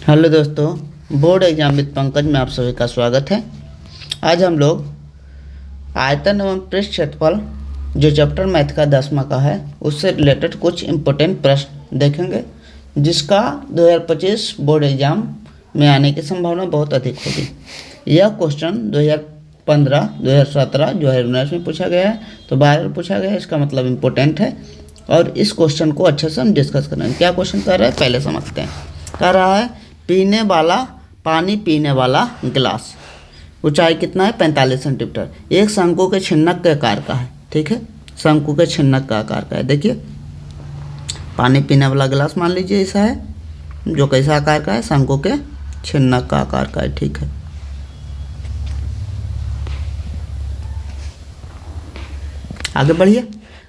Hello दोस्तों, board exam with Pankaj में आप सभी का स्वागत है। आज हम लोग आयतन एवं पृष्ठ क्षेत्रफल जो चैप्टर मैथ का 10वां का है उससे रिलेटेड कुछ इम्पोर्टेंट प्रश्न देखेंगे, जिसका 2025 बोर्ड एग्जाम में आने की संभावना बहुत अधिक होगी। यह क्वेश्चन 2015, 2017, 2019 में पूछा गया है, तो बार पूछा गया है, इसका मतलब इम्पोर्टेंट है। और इस क्वेश्चन को अच्छे से हम डिस्कस करेंगे। क्या क्वेश्चन कर रहा है पहले समझते हैं। कह रहा है पानी पीने वाला गिलास, ऊंचाई कितना है 45 सेंटीमीटर, एक शंकु के छिन्नक के आकार का है। ठीक है, शंकु के छिन्नक का आकार का है। देखिए, पानी पीने वाला गिलास मान लीजिए ऐसा है, जो कैसा आकार का है, शंकु के छिन्नक का आकार का है। ठीक है, आगे बढ़िए।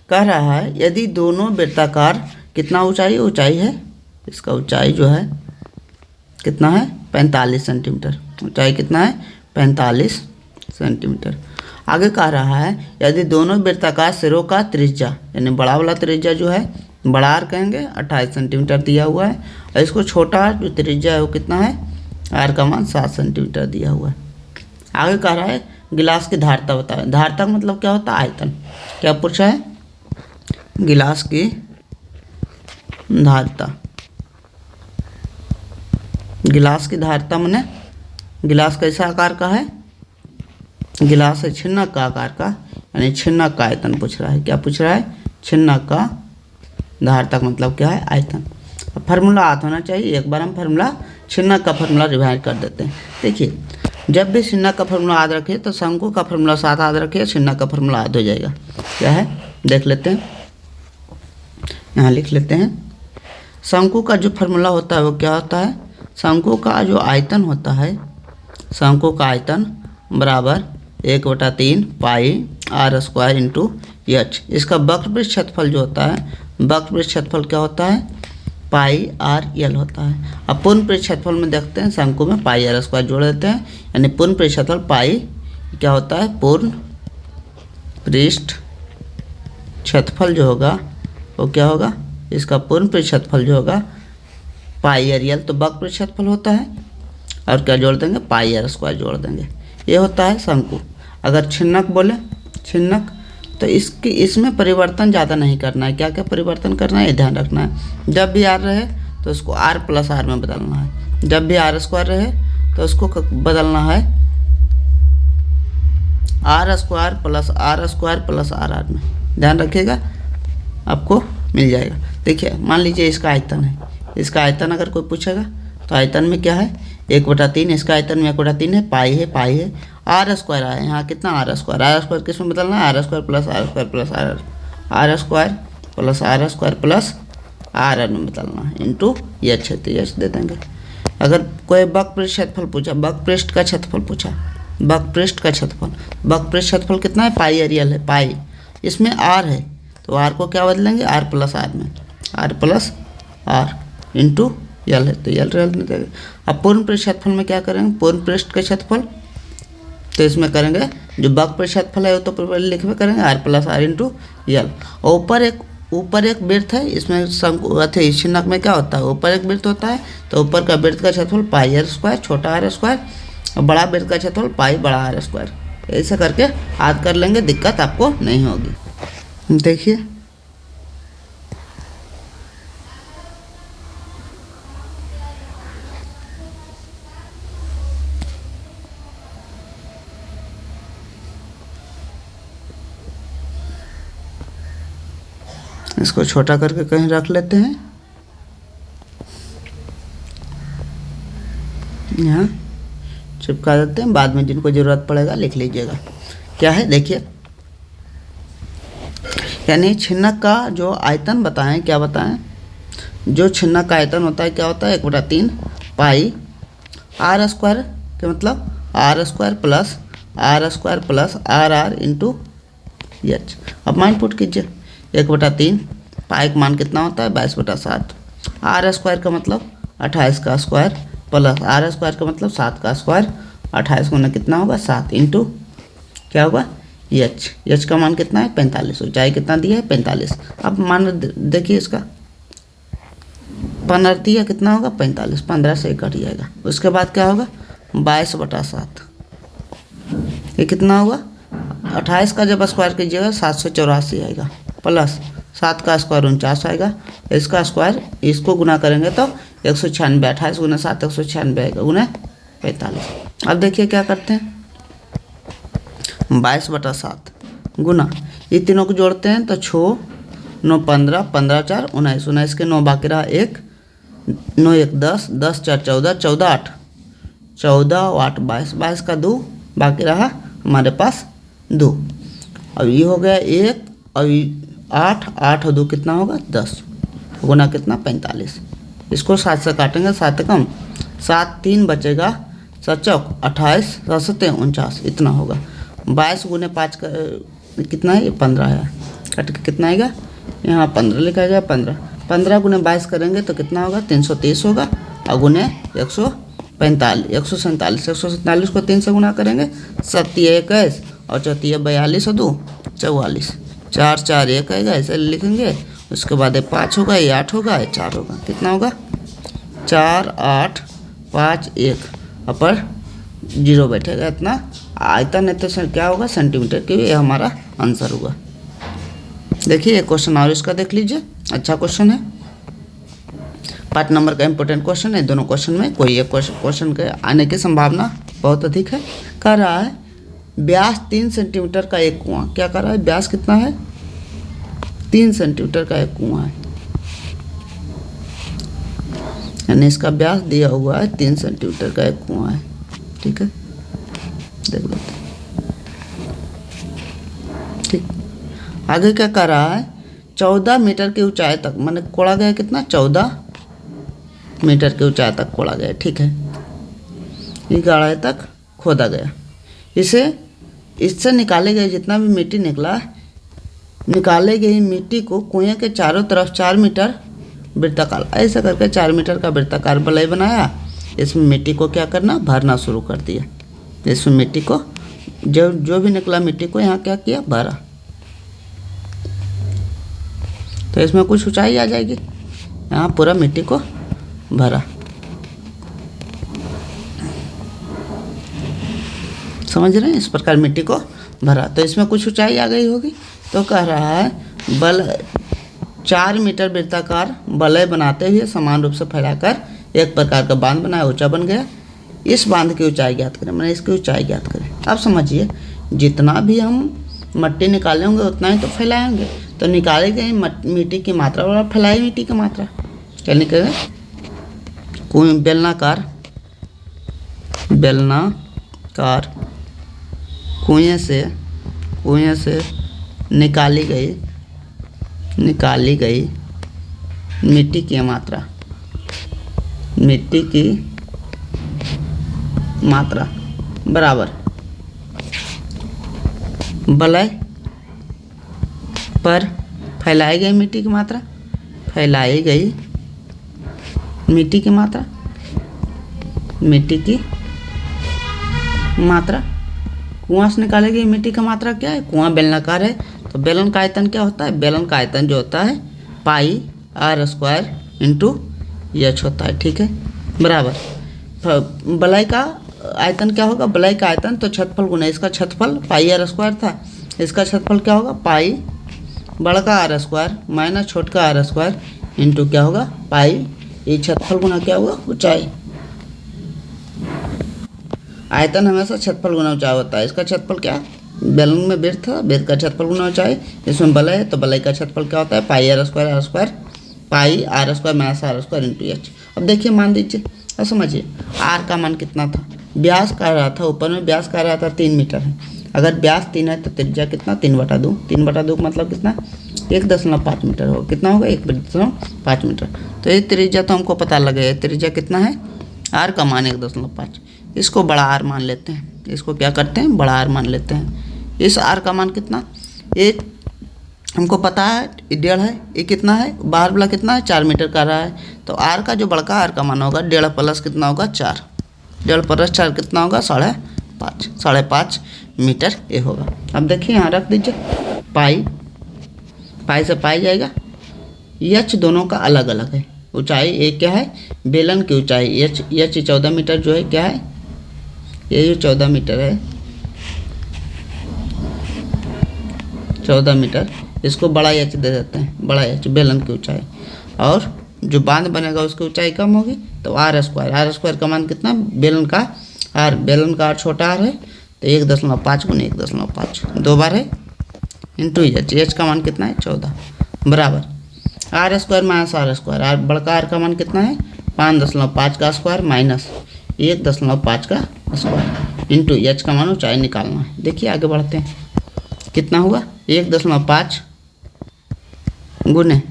कह रहा है यदि दोनों वृत्ताकार कितना ऊंचाई है, इसका ऊंचाई जो है कितना है 45 सेंटीमीटर। ऊंचाई कितना है 45 सेंटीमीटर। आगे कह रहा है यदि दोनों वृत्ताकार सिरों का त्रिज्या, यानी बड़ा वाला त्रिज्या जो है, बड़ा आर कहेंगे, 28 सेंटीमीटर दिया हुआ है, और इसको छोटा आर जो त्रिज्या है वो कितना है, आर का मान 7 सेंटीमीटर दिया हुआ है। आगे कह रहा है गिलास की धारता बताएं। धारता का मतलब क्या होता है, आयतन। क्या पूछा है, गिलास की धारता। गिलास की धारता माने गिलास कैसा आकार का है, गिलास है छिन्नक का आकार का, यानी छिन्नक का आयतन पूछ रहा है। क्या पूछ रहा है, छिन्नक का धारता का मतलब क्या है, आयतन। फार्मूला याद होना चाहिए। एक बार हम फार्मूला छिन्नक का फार्मूला रिवाइज कर देते हैं। देखिए, जब भी छिन्नक का फार्मूला याद रखे तो शंकु का फार्मूला साथ याद रखे, छिन्नक का फार्मूला याद हो जाएगा। क्या है देख लेते हैं, यहाँ लिख लेते हैं। शंकु का जो फार्मूला होता है वो क्या होता है, शंकु का जो आयतन होता है, शंकु का आयतन बराबर 1/3 पाई आर स्क्वायर इंटू एच। इसका वक्रपृष्ठ क्षेत्रफल जो होता है, वक्रपृष्ठ क्षेत्रफल क्या होता है, पाई आर एल होता है। अब पूर्ण पृष्ठ क्षेत्रफल में देखते हैं, शंकु में पाई आर स्क्वायर जोड़ देते हैं, यानी पूर्ण पृष्ठ क्षेत्रफल पाई क्या होता है, पूर्ण पृष्ठ क्षेत्रफल जो होगा वो क्या होगा, इसका पूर्ण पृष्ठ क्षेत्रफल जो होगा पाई आर एल, तो वक्र पृष्ठ क्षेत्रफल होता है, और क्या जोड़ देंगे, पाई आर स्क्वायर जोड़ देंगे। ये होता है शंकु। अगर छिन्नक बोले, छिन्नक, तो इसमें परिवर्तन ज़्यादा नहीं करना है। क्या क्या परिवर्तन करना है ये ध्यान रखना है। जब भी आर रहे तो उसको आर प्लस आर में बदलना है, जब भी आर स्क्वायर रहे तो उसको बदलना है आर स्क्वायर प्लस आर में। ध्यान रखिएगा, आपको मिल जाएगा। देखिए, मान लीजिए इसका आयतन है, इसका आयतन अगर कोई पूछेगा तो आयतन में क्या है 1/3, इसका आयतन में 1/3 है, पाई है, आर स्क्वायर है, यहाँ कितना आर स्क्वायर किस में बदलना है, R square plus R square plus R plus R में बदलना है, इंटू एच है तो एच दे देंगे। अगर कोई वक्रपृष्ठ क्षेत्रफल पूछा, वक्रपृष्ठ का क्षेत्रफल पूछा, वक्रपृष्ठ का क्षेत्रफल कितना है, पाई आर एल है, पाई, इसमें आर है तो आर को क्या बदलेंगे, आर प्लस आर में, R plus R into L है तो एल रहने देंगे। अब पूर्ण पृष्ठ क्षेत्रफल में क्या करेंगे, पूर्ण पृष्ठ का क्षेत्रफल, तो इसमें करेंगे जो वक्र पृष्ठ क्षेत्रफल है वो तो लिखवे करेंगे R plus R into L. और ऊपर एक वृत्त है, इसमें शंकु छिन्नक में क्या होता है, ऊपर एक वृत्त होता है, तो ऊपर का वृत्त का क्षेत्रफल पाई आर स्क्वायर छोटा आर स्क्वायर, और बड़ा वृत्त का क्षेत्रफल पाई बड़ा आर स्क्वायर। ऐसे करके याद कर लेंगे, दिक्कत आपको नहीं होगी। देखिए, इसको छोटा करके कहीं रख लेते हैं, यहाँ चिपका देते हैं, बाद में जिनको ज़रूरत पड़ेगा लिख लीजिएगा। क्या है देखिए, यानी छिन्नक का जो आयतन बताएं, क्या बताएं, जो छिन्नक का आयतन होता है क्या होता है 1/3 पाई आर स्क्वायर के मतलब R square plus R into H. अब मान पुट कीजिए, 1/3 पाई का मान कितना होता है 22/7, आर स्क्वायर का मतलब 28 का स्क्वायर प्लस आर स्क्वायर का मतलब 7 का स्क्वायर, 28 गुना कितना होगा 7 इंटू क्या होगा एच का मान कितना है 45, ऊंचाई कितना दिया है 45। अब मान देखिए इसका 15 दिया कितना होगा 45, 15 से कट जाएगा। उसके बाद क्या होगा 22/7, ये कितना होगा 28 का जब स्क्वायर कीजिएगा 784 आएगा, प्लस 7 का स्क्वायर 49 आएगा, इसका स्क्वायर इसको गुना करेंगे तो 196, 28 गुना 7 196 आएगा, गुना 45। अब देखिए क्या करते हैं 22/7 गुना, ये तीनों को जोड़ते हैं तो 6 9 15, 15 4 19, 19 के 9 बाकी रहा 1, 9 1 10, 10 4 14, 14 8, 14 8 22, 22 का 2 बाकी रहा हमारे पास 2। अब ये हो गया 1 और 8, 8 और 2 कितना होगा 10, गुना कितना 45। इसको 7 से काटेंगे, 7 कम 7 3 बचेगा, 7 चौक 28, 7 7 49, इतना होगा। 22 गुने 5 का कितना है, ये 15 है, कट के कितना आएगा यहाँ 15 लिखा जाए, 15 गुने 22 करेंगे तो कितना होगा 330 होगा, और गुने 147 को 3 से गुना करेंगे 7 21 और 4 42 और 2 44, 4 4 1 आएगा, ऐसे लिखेंगे। उसके बाद 5 होगा, ये 8 होगा, ये 4 होगा, कितना होगा 4 8 5 1, अपर 0 बैठेगा इतना। आयतन है तो क्या होगा सेंटीमीटर, के ये हमारा आंसर होगा। देखिए एक क्वेश्चन और इसका देख लीजिए, अच्छा क्वेश्चन है, पार्ट नंबर का इंपॉर्टेंट क्वेश्चन है। दोनों क्वेश्चन में कोई एक क्वेश्चन के आने की संभावना बहुत अधिक है। कह रहा है व्यास 3 सेंटीमीटर का एक कुआं, क्या कर रहा है व्यास कितना है 3 सेंटीमीटर का एक कुआं है, यानी इसका व्यास दिया हुआ है 3 सेंटीमीटर का एक कुआं है, ठीक है देख लेते हैं। ठीक, आगे क्या कर रहा है 14 मीटर की ऊंचाई तक, मैंने कोड़ा गया कितना 14 मीटर की ऊंचाई तक कोड़ा गया, ठीक है, ये गहराई तक खोदा गया। इससे निकाले गए जितना भी मिट्टी निकला, निकाले गई मिट्टी को कुएं के चारों तरफ 4 मीटर वृत्ताकार, ऐसा करके 4 मीटर का वृत्ताकार वलय बनाया। इसमें मिट्टी को क्या करना भरना शुरू कर दिया। इसमें मिट्टी को जो भी निकला मिट्टी को यहाँ क्या किया भरा, तो इसमें कुछ ऊंचाई आ जाएगी, यहाँ पूरा मिट्टी को भरा, समझ रहे हैं, इस प्रकार मिट्टी को भरा तो इसमें कुछ ऊंचाई आ गई होगी। तो कह रहा है 4 मीटर वृत्ताकार वलय बनाते हुए समान रूप से फैलाकर एक प्रकार का बांध बनाया, ऊंचा बन गया। इस बांध की ऊंचाई ज्ञात करें, मैंने इसकी ऊंचाई ज्ञात करें। अब समझिए जितना भी हम मट्टी निकाले होंगे उतना ही तो फैलाएंगे, तो निकाली गई मिट्टी की मात्रा और फैलाई मिट्टी की मात्रा क्या निकलेगा, बेलनाकार कुएं से निकाली गई मिट्टी की मात्रा बराबर वलय पर फैलाई गई मिट्टी की मात्रा, कुआं से निकाली गई मिट्टी का मात्रा क्या है, कुआं बेलनाकार है तो बेलन का आयतन क्या होता है, बेलन का आयतन जो होता है पाई r स्क्वायर इंटू एच होता है, ठीक है बराबर। वलय का आयतन क्या होगा, वलय का आयतन तो क्षेत्रफल गुना इसका क्षेत्रफल पाई r स्क्वायर था, इसका क्षेत्रफल क्या होगा पाई बड़का r स्क्वायर माइनस छोटका r स्क्वायर इंटू क्या होगा पाई, ये क्षेत्रफल गुना क्या होगा ऊंचाई। आयतन हमेशा क्षेत्रफल गुना ऊंचाई होता है। इसका क्षेत्रफल क्या बेलन में वृत्त है, वृत्त का क्षेत्रफल गुना ऊंचाई। इसमें वलय है तो वलय का क्षेत्रफल क्या होता है पाई r square pi r square minus r square into H. अब देखिए मान दीजिए और समझिए r का मान कितना था, व्यास कह रहा था ऊपर में, व्यास कह रहा था 3 मीटर है। अगर व्यास 3 है तो त्रिज्या कितना 3/2, 3/2 का मतलब कितना 1.5 मीटर होगा, कितना होगा 1.5 मीटर। तो ये त्रिज्या तो हमको पता लगेगा, त्रिज्या कितना है r का मान 1.5, इसको बड़ा r मान लेते हैं, इसको क्या करते हैं बड़ा r मान लेते हैं। इस r का मान कितना, एक हमको पता है 1.5 है, ये कितना है बाहर वाला कितना है 4 मीटर का रहा है, तो r का जो बड़का r का मान होगा 1.5 प्लस कितना होगा 4, 1.5 प्लस 4 कितना होगा 5.5 मीटर ये होगा। अब देखिए यहाँ रख दीजिए पाई से पाई जाएगा, एच दोनों का अलग अलग है, ऊंचाई, ये क्या है बेलन की ऊंचाई एच 14 मीटर जो है क्या है, ये जो 14 मीटर है 14 मीटर, इसको बड़ा एच दे देते हैं, बड़ा एच बेलन की ऊंचाई। और जो बांध बनेगा उसकी ऊंचाई कम होगी तो आर स्क्वायर का मान कितना, बेलन का आर छोटा आर है तो 1.5 गुना 1.5 दो बार है इंटू एच का मान कितना है 14 बराबर R square minus R square, R बड़का आर का मान कितना है 5.5 का स्क्वायर माइनस 1.5 का स्क्वायर इंटू एच का मान ऊंचाई निकालना है। देखिए आगे बढ़ते हैं, कितना हुआ 1.5 गुने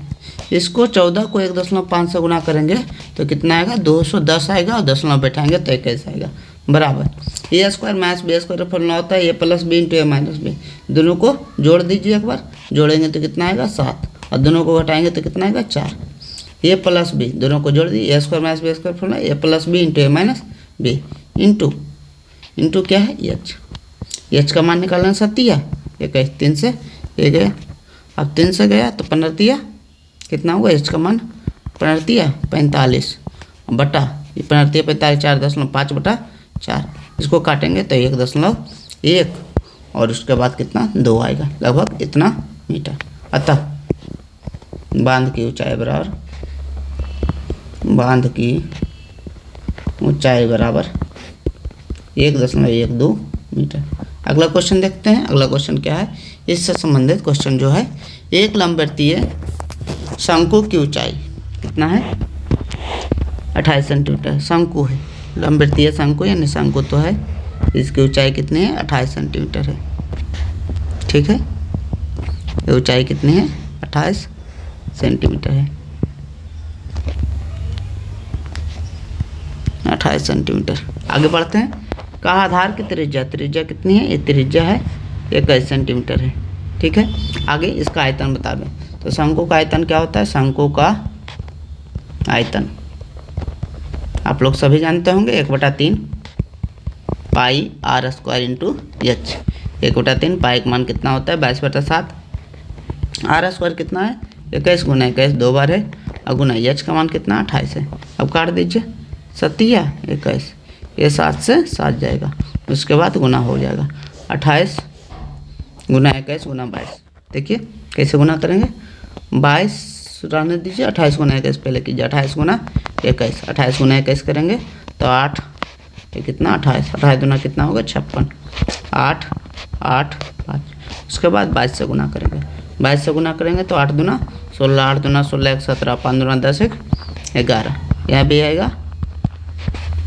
इसको 14 को 1.5 से गुना करेंगे तो कितना आएगा 210 आएगा, और दशमलव बैठाएंगे तो 21 आएगा बराबर a square minus b square formula होता है a plus b into a minus b. दोनों को जोड़ दीजिए, एक बार जोड़ेंगे तो कितना आएगा 7, और दोनों को घटाएंगे तो कितना आएगा 4। ए प्लस बी दोनों को जोड़ दीजिए, a square minus b square formula a plus b into a minus b into क्या है एच का मान निकालना 7 21 3 से ये गया, अब 3 से गया तो 15 कितना हुआ एच का मान 45 बटा ये 45 4.5 बटा 4, इसको काटेंगे तो 1.1 और उसके बाद कितना 2 आएगा, लगभग इतना मीटर। अतः बांध की ऊंचाई बराबर 1.12 मीटर। अगला क्वेश्चन देखते हैं। अगला क्वेश्चन क्या है, इससे संबंधित क्वेश्चन जो है, एक लंबवृत्तीय शंकु की ऊंचाई कितना है 28 सेंटीमीटर, शंकु है लंबवृत्तीय शंकु यानी शंकु तो है, इसकी ऊंचाई कितनी है 28 सेंटीमीटर है, ठीक है, ये ऊंचाई कितनी है 28 सेंटीमीटर है, 28 सेंटीमीटर। आगे बढ़ते हैं, कहा आधार की त्रिज्या कितनी है, ये त्रिज्या है 21 सेंटीमीटर है, ठीक है। आगे इसका आयतन बता दें, तो शंकु का आयतन क्या होता है, शंकु का आयतन आप लोग सभी जानते होंगे 1/3 पाई आर स्क्वायर इंटू एच। 1/3 पाई का मान कितना होता है 22/7, आर स्क्वायर कितना है 21 गुना 21 दो बार है, और गुना एच का मान कितना 28 है। अब काट दीजिए 7 21, ये 7 से 7 जाएगा, उसके बाद गुना हो जाएगा 28 गुना 21 गुना 22। देखिए कैसे गुना करेंगे, 22 रहने दीजिए, 28 गुना 21 पहले कीजिए, 28 गुना 21, 28 गुना 21 करेंगे तो 8, ये कितना 28 दूना कितना होगा 56, 8 8 5, उसके बाद 22 से गुना करेंगे, 22 से गुना करेंगे तो 8 दूना 16, 8 दूना 16 1 17, 5 दूना 10 1 11, यहाँ भी आएगा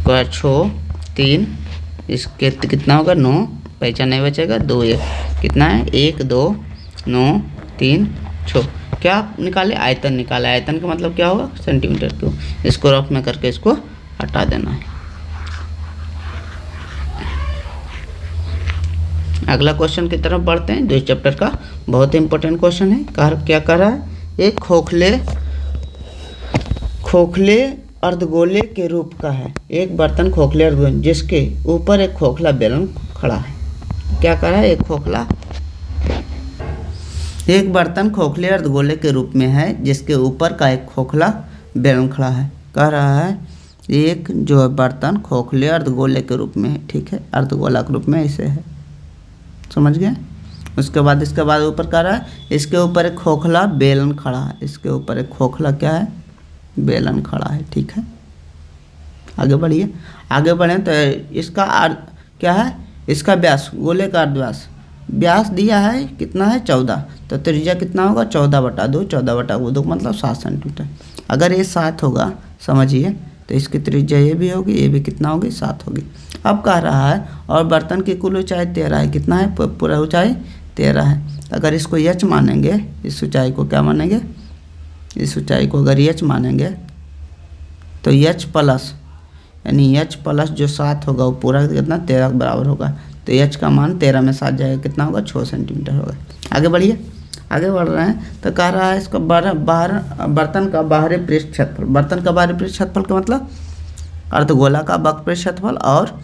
6 3, इसके कितना होगा 9, पैसा नहीं बचेगा 2 1, कितना है 1 2 9 3 6, क्या निकाले आयतन निकाले, आयतन का मतलब क्या होगा सेंटीमीटर क्यूब, इसको रफ में करके इसको हटा देना है। अगला क्वेश्चन की तरफ बढ़ते हैं, जो इस चैप्टर का बहुत ही इंपॉर्टेंट क्वेश्चन है। क्या कर रहा है, एक खोखले अर्धगोले के रूप का है, एक बर्तन खोखले अर्धगोले जिसके ऊपर एक खोखला बेलन खड़ा है। क्या कर रहा है, एक बर्तन खोखले अर्धगोले के रूप में है जिसके ऊपर का एक खोखला बेलन खड़ा है। कह रहा है एक जो बर्तन खोखले अर्धगोले के रूप में है, ठीक है, अर्धगोला के रूप में ऐसे है, समझ गए। उसके बाद इसके बाद ऊपर कह रहा है इसके ऊपर एक खोखला बेलन खड़ा है, इसके ऊपर एक खोखला क्या है बेलन खड़ा है, ठीक है। आगे बढ़िए, आगे बढ़ें तो इसका क्या है, इसका व्यास गोले का अर्धव्यास व्यास दिया है कितना है 14, तो त्रिज्या कितना होगा 14/2, 14/2 मतलब 7 सेंटीमीटर। अगर ये 7 होगा समझिए तो इसकी त्रिज्या ये भी होगी, ये भी कितना होगी 7 होगी। अब कह रहा है और बर्तन की कुल ऊंचाई 13 है, कितना है पूरा ऊंचाई 13 है। अगर इसको एच मानेंगे, इस ऊंचाई को क्या मानेंगे, इस ऊंचाई को अगर एच मानेंगे तो एच प्लस यानी एच प्लस जो 7 होगा वो पूरा कितना 13 के बराबर होगा, तो एच का मान 13 में 7 जाएगा, कितना होगा 6 सेंटीमीटर होगा। आगे बढ़िए, आगे बढ़ रहे हैं तो कह रहा है इसका बर्तन का बाहरी पृष्ठ क्षेत्रफल, बर्तन का बाहरी पृष्ठ क्षेत्रफल का मतलब अर्धगोला का वक्र पृष्ठ क्षेत्रफल और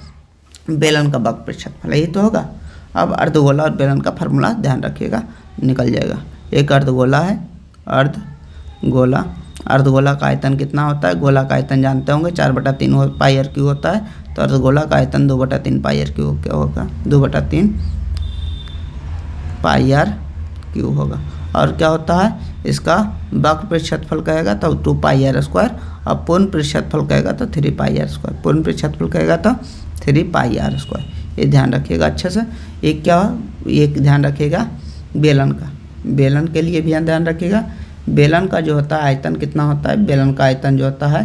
बेलन का वक्र पृष्ठ क्षेत्रफल, यही तो होगा। अब अर्धगोला और बेलन का फार्मूला ध्यान रखिएगा, निकल जाएगा। एक अर्धगोला है, अर्धगोला अर्धगोला का आयतन कितना होता है, गोला का आयतन जानते होंगे 4/3 पाई आर क्यू होता है, तो अर्धगोला का आयतन 2/3 पाई आर क्यू क्या होगा, 2/3 पाई आर क्यू होगा। और क्या होता है, इसका वक्र पृष्ठ क्षेत्रफल कहेगा तो 2 पाई आर स्क्वायर, और पूर्ण पृष्ठ क्षेत्रफल कहेगा तो 3 पाई आर स्क्वायर, पूर्ण पृष्ठ क्षेत्रफल कहेगा तो 3 पाई आर स्क्वायर। ये ध्यान रखिएगा अच्छे से। एक क्या, एक ध्यान रखिएगा बेलन का, बेलन के लिए भी ध्यान रखिएगा। बेलन का जो होता है आयतन कितना होता है, बेलन का आयतन जो होता है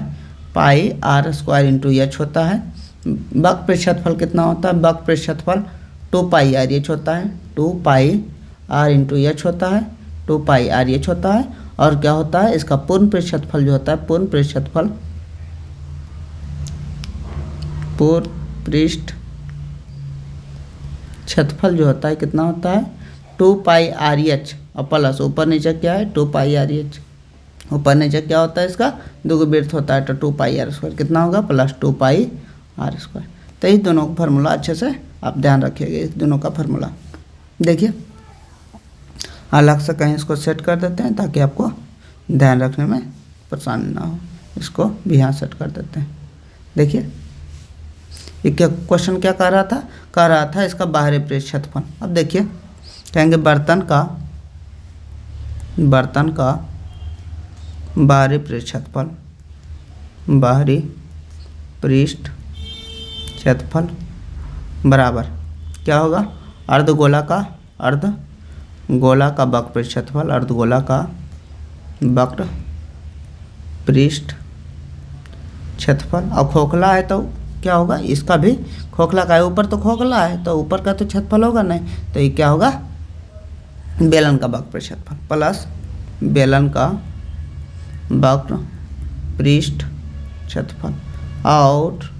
पाई आर स्क्वायर इंटू एच होता है। वक्र पृष्ठ क्षेत्रफल कितना होता है, वक्र पृष्ठ क्षेत्रफल 2 पाई आर एच होता है, 2 पाई आर इंटू एच होता है, 2 पाई आर एच होता है। और क्या होता है, इसका पूर्ण पृष्ठ क्षेत्रफल जो होता है, पूर्ण पृष्ठ क्षेत्रफल, पूर्ण पृष्ठ क्षेत्रफल जो होता है कितना होता है, 2 पाई आर एच और प्लस ऊपर नीचे क्या है 2 पाई आर एच, ऊपर नीचे क्या होता है इसका द्विगुणित होता है तो 2 पाई आर स्क्वायर कितना होगा प्लस 2 पाई आर स्क्वायर। तो इस दोनों का फार्मूला अच्छे से आप ध्यान रखिएगा, इस दोनों का फार्मूला देखिए अलग से कहीं इसको सेट कर देते हैं ताकि आपको ध्यान रखने में परेशानी ना हो, इसको भी यहाँ सेट कर देते हैं। देखिए ये क्या क्वेश्चन क्या कह रहा था इसका बाहरी पृष्ठ क्षेत्रफल। अब देखिए कहेंगे बर्तन का बाहरी पृष्ठ क्षेत्रफल, बाहरी पृष्ठ क्षेत्रफल बराबर क्या होगा, अर्धगोला का वक्र पृष्ठ क्षेत्रफल, अर्धगोला का वक्र पृष्ठ क्षेत्रफल। और खोखला है तो क्या होगा, इसका भी खोखला का है, ऊपर तो खोखला है तो ऊपर का तो क्षेत्रफल होगा नहीं, तो ये क्या होगा बेलन का वक्र पृष्ठ क्षेत्रफल प्लस बेलन का वक्र पृष्ठ क्षेत्रफल। और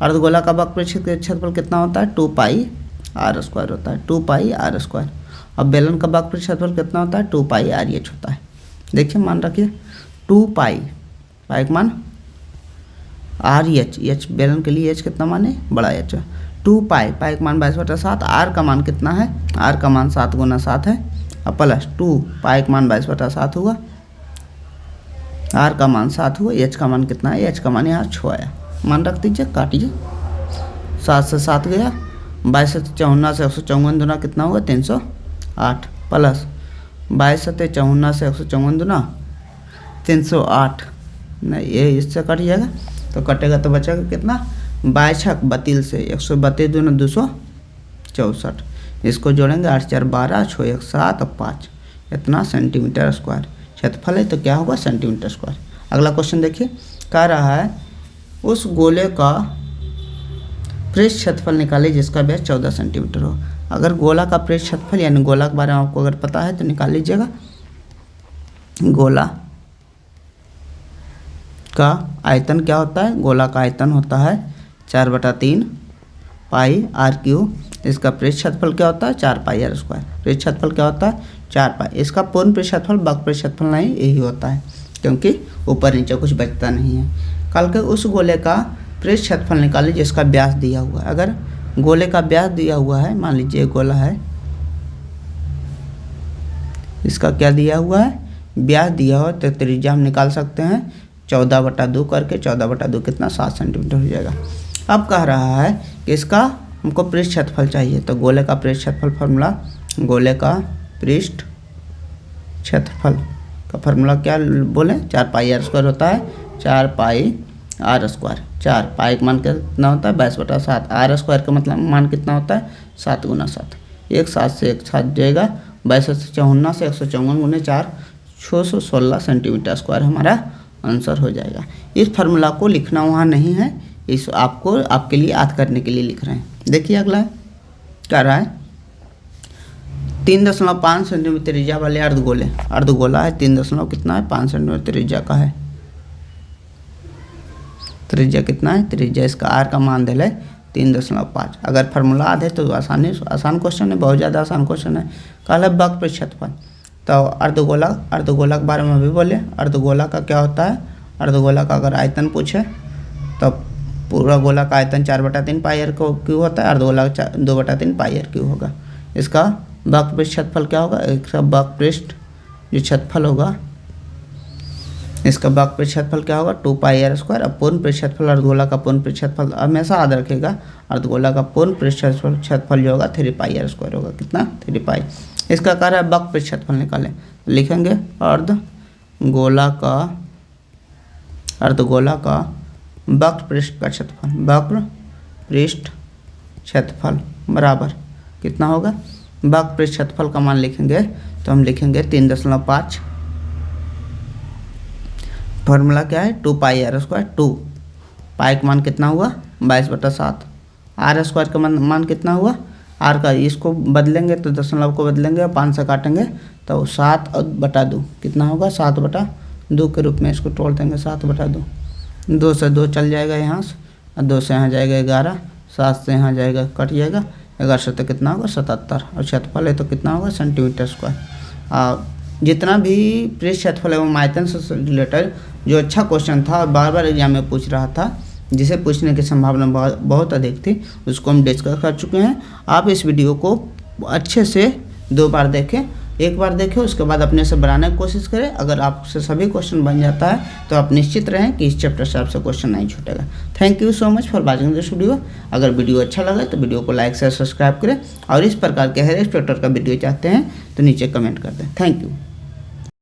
अर्धगोला का वक्र पृष्ठ क्षेत्रफल कितना होता है 2 पाई आर स्क्वायर होता है, 2 पाई आर स्क्वायर। अब बेलन का वक्र पृष्ठ क्षेत्रफल कितना होता है 2 पाई आर एच होता है। देखिए मान रखिए 2 पाई का मान आर एच बेलन के लिए एच कितना माने बड़ा एच, 2 पाई का मान 22/7, आर का मान कितना है, आर का मान 7 × 7 है, और प्लस 2 पाई का मान 22/7 हुआ, आर का मान 7 हुआ, एच का मान कितना है, एच का मान यहाँ 6 आया, मान रख दीजिए काटिए, 7 से 7 गया, 22 से 54 से 154 दूना कितना होगा 308, प्लस 22 से 54 से 154 दूना 308, नहीं ये इससे कट जाएगा तो कटेगा तो बचेगा कितना 22 छक 32 से 132 दूना 264, इसको जोड़ेंगे 8 4 12 6 1 7 और 5, इतना सेंटीमीटर स्क्वायर क्षेत्रफल है, तो क्या होगा सेंटीमीटर स्क्वायर। अगला क्वेश्चन देखिए कह रहा है उस गोले का पृष्ठ क्षेत्रफल निकालिए जिसका व्यास 14 सेंटीमीटर हो। अगर गोला का पृष्ठ क्षेत्रफल यानी गोला के बारे में आपको अगर पता है तो निकाल लीजिएगा। गोला का आयतन क्या होता है, गोला का आयतन होता है 4/3 पाई आर क्यू, इसका पृष्ठ क्षेत्रफल क्या होता है 4 पाई आर स्क्वायर, पृष्ठ क्षेत्रफल क्या होता है 4 पाई, इसका पूर्ण पृष्ठ क्षेत्रफल वक्र पृष्ठ क्षेत्रफल नहीं यही होता है क्योंकि ऊपर नीचे कुछ बचता नहीं है। कल के उस गोले का पृष्ठ क्षेत्रफल निकालिए जिसका व्यास दिया हुआ है। अगर गोले का व्यास दिया हुआ है, मान लीजिए गोला है, इसका क्या दिया हुआ है व्यास दिया हुआ, तो त्रिज्या हम निकाल सकते हैं 14/2 करके, 14/2 कितना 7 सेंटीमीटर हो जाएगा। अब कह रहा है कि इसका हमको पृष्ठ क्षेत्रफल चाहिए, तो गोले का पृष्ठ क्षेत्रफल फार्मूला, गोले का पृष्ठ क्षेत्रफल का फार्मूला क्या बोले 4 पाई आर स्क्वायर होता है, 4 पाई आर स्क्वायर, 4 पाई का मान कितना होता है 22/7, आर स्क्वायर का मतलब मान कितना होता है 7 × 7, 1 7 से 1 7 जाएगा, 22 से 54 से 154 × 4 616 सेंटीमीटर स्क्वायर हमारा आंसर हो जाएगा। इस फार्मूला को लिखना वहाँ नहीं है, इस आपको आपके लिए याद करने के लिए लिख रहे हैं। देखिए अगला क्या रहा है 3.5 सेंटीमीटर त्रिज्या वाले अर्धगोला है, 3 कितना है 5 सेंटीमीटर त्रिज्या का है, त्रिज्या कितना है, त्रिज्या इसका आर का मान दिल है 3.5। अगर फार्मूला याद है तो आसान क्वेश्चन है, बहुत ज़्यादा आसान क्वेश्चन है। कल है वक्र पृष्ठ क्षेत्रफल, तो अर्धगोला के बारे में भी बोले, अर्धगोला का क्या होता है, अर्धगोला का अगर आयतन पूछे तो पूरा गोला का आयतन 4/3 पाई आर क्यू होता है, अर्धगोला का 2/3 पाई आर क्यू होगा। इसका वक्र पृष्ठ क्षेत्रफल क्या होगा, इसका वक्र पृष्ठ जो क्षेत्रफल होगा इसका बक पृष्ठ क्षेत्रफल क्या होगा 2πr²। अब पूर्ण पृष्ठ क्षेत्रफल अर्धगोला का पूर्ण पृष्ठ क्षेत्रफल हमेशा याद रखेगा, अर्धगोला का पूर्ण पृष्ठ क्षेत्रफल जो होगा 3πr² होगा। कितना 3π। इसका कार्य है बक पृष्ठ क्षेत्रफल निकालें, तो लिखेंगे अर्धगोला का वक्र पृष्ठ का क्षेत्रफल, वक्र पृष्ठ क्षेत्रफल बराबर कितना होगा, वक्र पृष्ठ क्षेत्रफल का मान लिखेंगे तो हम लिखेंगे 3.5। फॉर्मूला क्या है 2πr²। 2 पाई का मान कितना हुआ 22/7। r² का मान कितना हुआ, r का इसको बदलेंगे तो दशमलव को बदलेंगे और 5 से काटेंगे तो 7/2 कितना होगा 7/2 के रूप में इसको तोड़ देंगे 7/2। 2 से 2 चल जाएगा यहाँ से, और 2 से यहाँ जाएगा 11, 7 से यहाँ जाएगा कट जाएगा, 11 से तो कितना होगा 77, और क्षेत्रफल है तो कितना होगा सेंटीमीटर²। जितना भी पृष्ठ क्षेत्रफल एवं आयतन से रिलेटेड जो अच्छा क्वेश्चन था और बार बार एग्जाम में पूछ रहा था, जिसे पूछने की संभावना बहुत अधिक थी, उसको हम डिस्कस कर चुके हैं। आप इस वीडियो को अच्छे से 2 बार देखें, एक बार देखें उसके बाद अपने से बनाने की कोशिश करें। अगर आपसे सभी क्वेश्चन बन जाता है तो आप निश्चित रहें कि इस चैप्टर से आपसे क्वेश्चन नहीं छूटेगा। Thank you so much for watching this video. अगर वीडियो अच्छा लगा तो वीडियो को लाइक शेयर सब्सक्राइब करें, और इस प्रकार के हर एक चैप्टर का वीडियो चाहते हैं तो नीचे कमेंट कर दें। Thank you.